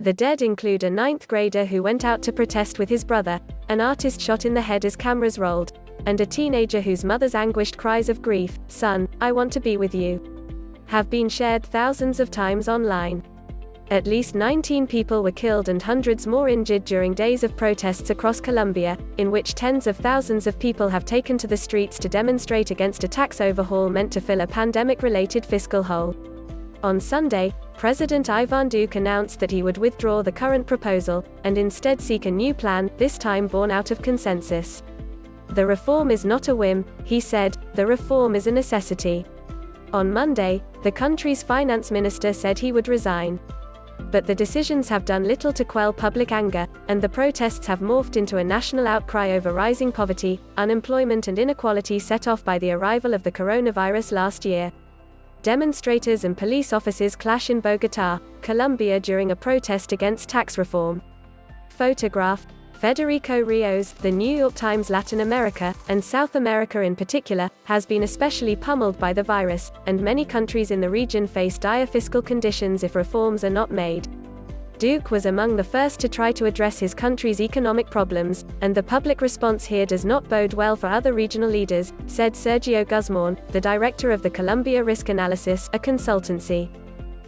The dead include a ninth grader who went out to protest with his brother, an artist shot in the head as cameras rolled, and a teenager whose mother's anguished cries of grief, "Son, I want to be with you," have been shared thousands of times online. At least 19 people were killed and hundreds more injured during days of protests across Colombia, in which tens of thousands of people have taken to the streets to demonstrate against a tax overhaul meant to fill a pandemic-related fiscal hole. On Sunday, President Iván Duque announced that he would withdraw the current proposal, and instead seek a new plan, this time born out of consensus. "The reform is not a whim," he said, "the reform is a necessity." On Monday, the country's finance minister said he would resign. But the decisions have done little to quell public anger, and the protests have morphed into a national outcry over rising poverty, unemployment and inequality set off by the arrival of the coronavirus last year. Demonstrators and police officers clash in Bogotá, Colombia during a protest against tax reform. Photograph: Federico Rios. The New York Times. Latin America, and South America in particular, has been especially pummeled by the virus, and many countries in the region face dire fiscal conditions if reforms are not made. Duque was among the first to try to address his country's economic problems, and the public response here does not bode well for other regional leaders, said Sergio Guzmán, the director of the Colombia Risk Analysis, a consultancy.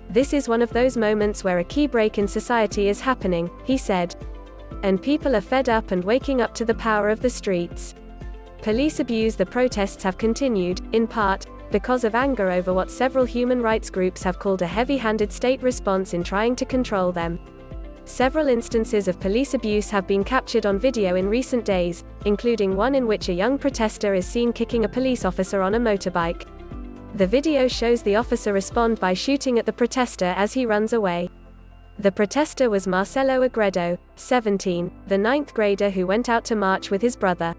"This is one of those moments where a key break in society is happening," he said. "And people are fed up and waking up to the power of the streets." Police abuse. The protests have continued, in part, because of anger over what several human rights groups have called a heavy-handed state response in trying to control them. Several instances of police abuse have been captured on video in recent days, including one in which a young protester is seen kicking a police officer on a motorbike. The video shows the officer respond by shooting at the protester as he runs away. The protester was Marcelo Agredo, 17, the ninth grader who went out to march with his brother.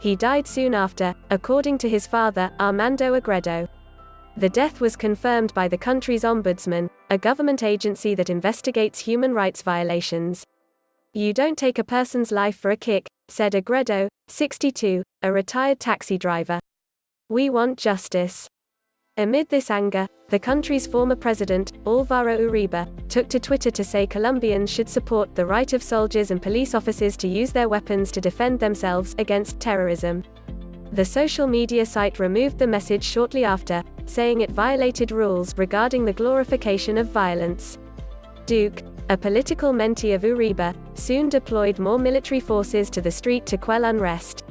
He died soon after, according to his father, Armando Agredo. The death was confirmed by the country's ombudsman, a government agency that investigates human rights violations. "You don't take a person's life for a kick," said Agredo, 62, a retired taxi driver. "We want justice." Amid this anger, the country's former president, Álvaro Uribe, took to Twitter to say Colombians should support the right of soldiers and police officers to use their weapons to defend themselves against terrorism. The social media site removed the message shortly after, saying it violated rules regarding the glorification of violence. Duque, a political mentee of Uribe, soon deployed more military forces to the street to quell unrest.